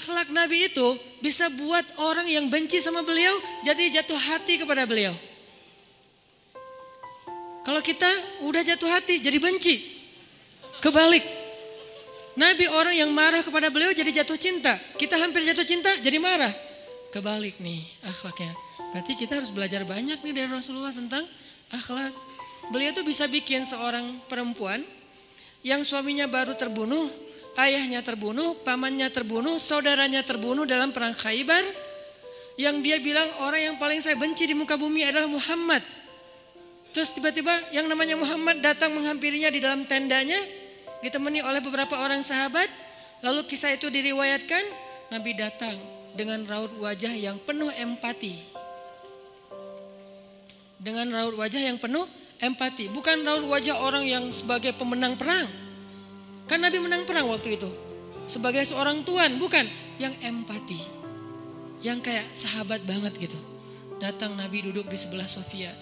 akhlak Nabi itu bisa buat orang yang benci sama beliau jadi jatuh hati kepada beliau. Kalau kita udah jatuh hati jadi benci. Kebalik. Nabi orang yang marah kepada beliau jadi jatuh cinta. Kita hampir jatuh cinta jadi marah. Kebalik nih akhlaknya. Berarti kita harus belajar banyak nih dari Rasulullah tentang akhlak. Beliau tuh bisa bikin seorang perempuan yang suaminya baru terbunuh, ayahnya terbunuh, pamannya terbunuh, saudaranya terbunuh dalam perang Khaybar. Yang dia bilang orang yang paling saya benci di muka bumi adalah Muhammad. Terus tiba-tiba yang namanya Muhammad datang menghampirinya di dalam tendanya, ditemani oleh beberapa orang sahabat. Lalu kisah itu diriwayatkan, Nabi datang dengan raut wajah yang penuh empati. Dengan raut wajah yang penuh empati. Bukan raut wajah orang yang sebagai pemenang perang. Kan Nabi menang perang waktu itu. Sebagai seorang tuan, bukan. Yang empati. Yang kayak sahabat banget gitu. Datang Nabi duduk di sebelah Sofia.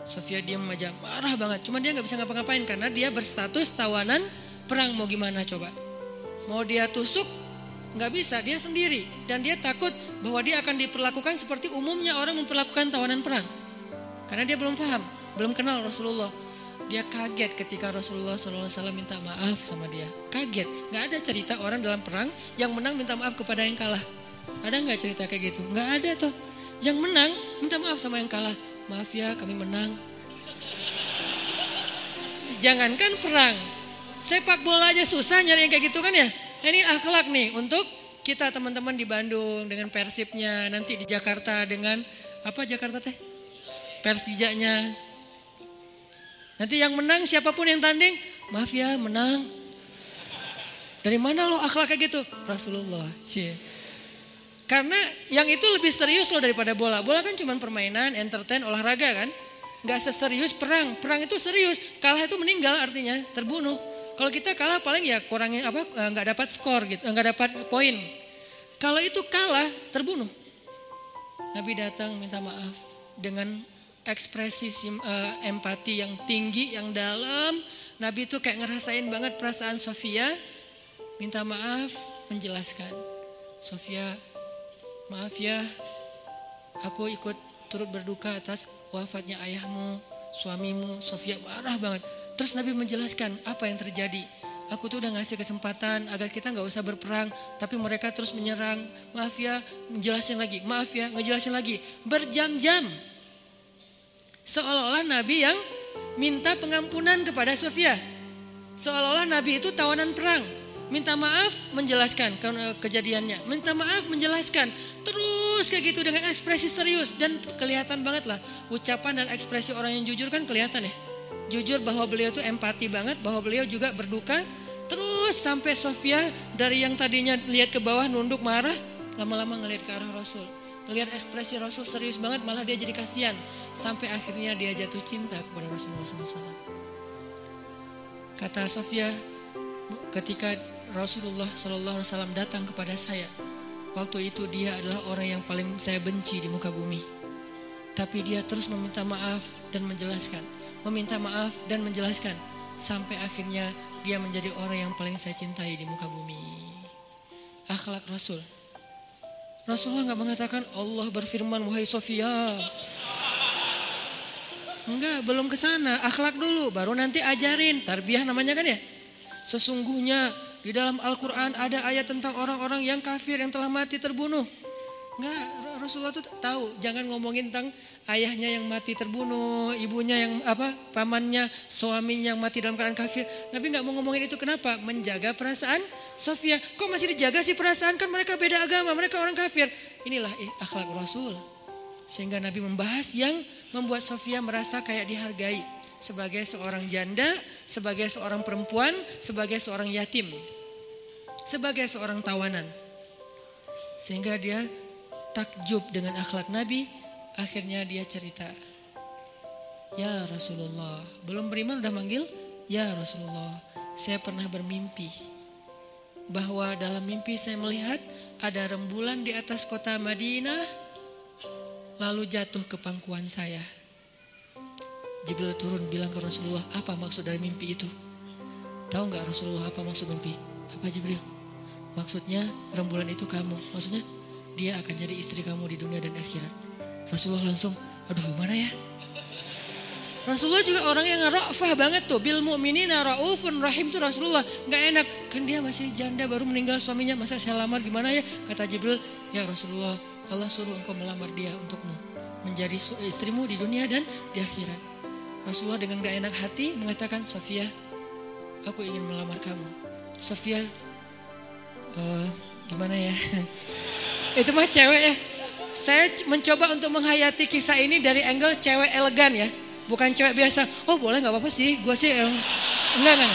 Sofia diam aja, marah banget. Cuma dia gak bisa ngapa-ngapain karena dia berstatus tawanan perang. Mau gimana coba? Mau dia tusuk? Gak bisa, dia sendiri. Dan dia takut bahwa dia akan diperlakukan seperti umumnya orang memperlakukan tawanan perang. Karena dia belum paham, belum kenal Rasulullah. Dia kaget ketika Rasulullah SAW minta maaf sama dia. Kaget, gak ada cerita orang dalam perang yang menang minta maaf kepada yang kalah. Ada gak cerita kayak gitu? Gak ada tuh. Yang menang minta maaf sama yang kalah. Maaf ya kami menang. Jangankan perang, sepak bola aja susah nyari yang kayak gitu kan ya. Ini akhlak nih untuk kita teman-teman di Bandung dengan Persibnya. Nanti di Jakarta dengan apa Jakarta teh? Persijanya. Nanti yang menang siapapun yang tanding, maaf ya menang. Dari mana lo akhlak kayak gitu? Rasulullah. Karena yang itu lebih serius loh daripada bola. Bola kan cuma permainan, entertain, olahraga kan. Gak seserius perang. Perang itu serius. Kalah itu meninggal artinya, terbunuh. Kalau kita kalah paling ya kurangnya apa? Gak dapat skor gitu, gak dapat poin. Kalau itu kalah, terbunuh. Nabi datang minta maaf dengan ekspresi empati yang tinggi, yang dalam. Nabi itu kayak ngerasain banget perasaan Sofia. Minta maaf, menjelaskan. Sofia, maaf ya, aku ikut turut berduka atas wafatnya ayahmu, suamimu. Sofia marah banget. Terus Nabi menjelaskan apa yang terjadi. Aku tuh udah ngasih kesempatan agar kita gak usah berperang. Tapi mereka terus menyerang. Maaf ya, ngejelasin lagi. Maaf ya, ngejelasin lagi. Berjam-jam. Seolah-olah Nabi yang minta pengampunan kepada Sofia. Seolah-olah Nabi itu tawanan perang. Minta maaf, menjelaskan kejadiannya. Minta maaf, menjelaskan. Terus kayak gitu dengan ekspresi serius. Dan kelihatan banget lah. Ucapan dan ekspresi orang yang jujur kan kelihatan ya. Jujur bahwa beliau tuh empati banget. Bahwa beliau juga berduka. Terus sampai Sofia dari yang tadinya lihat ke bawah nunduk marah. Lama-lama ngelihat ke arah Rasul. Ngelihat ekspresi Rasul serius banget. Malah dia jadi kasihan. Sampai akhirnya dia jatuh cinta kepada Rasulullah SAW. Kata Sofia, ketika Rasulullah SAW datang kepada saya, waktu itu dia adalah orang yang paling saya benci di muka bumi. Tapi dia terus meminta maaf dan menjelaskan. Meminta maaf dan menjelaskan. Sampai akhirnya dia menjadi orang yang paling saya cintai di muka bumi. Akhlak Rasul. Rasulullah gak mengatakan Allah berfirman wahai Sofia. Enggak, belum ke sana. Akhlak dulu, baru nanti ajarin. Tarbiyah namanya kan ya. Sesungguhnya di dalam Al-Quran ada ayat tentang orang-orang yang kafir yang telah mati terbunuh. Enggak, Rasulullah tuh tahu. Jangan ngomongin tentang ayahnya yang mati terbunuh, ibunya yang pamannya, suaminya yang mati dalam keadaan kafir. Nabi enggak mau ngomongin itu, kenapa? Menjaga perasaan Sofia. Kok masih dijaga sih perasaan? Kan mereka beda agama, mereka orang kafir. Inilah akhlak Rasul. Sehingga Nabi membahas yang membuat Sofia merasa kayak dihargai. Sebagai seorang janda, sebagai seorang perempuan, sebagai seorang yatim. Sebagai seorang tawanan. Sehingga dia takjub dengan akhlak Nabi. Akhirnya dia cerita. Ya Rasulullah. Belum beriman udah manggil. Ya Rasulullah. Saya pernah bermimpi. Bahwa dalam mimpi saya melihat ada rembulan di atas kota Madinah. Lalu jatuh ke pangkuan saya. Jibril turun bilang ke Rasulullah, apa maksud dari mimpi itu? Tahu gak Rasulullah apa maksud mimpi? Apa Jibril? Maksudnya rembulan itu kamu. Maksudnya dia akan jadi istri kamu di dunia dan akhirat. Rasulullah langsung, aduh gimana ya? Rasulullah juga orang yang ra'fah banget tuh. Bil mu'minina ra'ufun rahim tuh Rasulullah. Gak enak. Kan dia masih janda baru meninggal suaminya. Masa saya lamar gimana ya? Kata Jibril, ya Rasulullah Allah suruh engkau melamar dia untukmu. Menjadi istrimu di dunia dan di akhirat. Rasulullah dengan gak enak hati mengatakan, Sofia, aku ingin melamar kamu. Sofia, gimana ya? Itu mah cewek ya. Saya mencoba untuk menghayati kisah ini dari angle cewek elegan ya. Bukan cewek biasa, oh boleh gak apa-apa sih, gue sih enggak.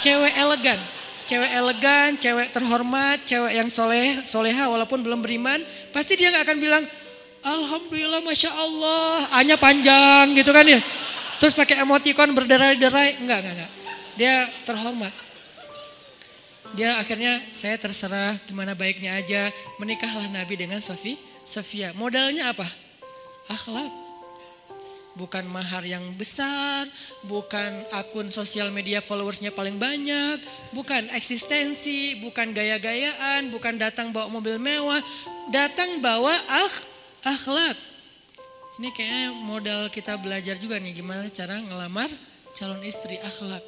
Cewek elegan, cewek terhormat, cewek yang soleha walaupun belum beriman. Pasti dia gak akan bilang, Alhamdulillah Masya Allah, A-nya panjang gitu kan ya. Terus pakai emoticon berderai-derai, enggak. Dia terhormat. Dia akhirnya saya terserah gimana baiknya aja. Menikahlah Nabi dengan Sofia. Modalnya apa? Akhlak. Bukan mahar yang besar, bukan akun sosial media followersnya paling banyak, bukan eksistensi, bukan gaya-gayaan, bukan datang bawa mobil mewah, datang bawa akhlak. Ini kayaknya modal kita belajar juga nih gimana cara ngelamar calon istri, akhlak.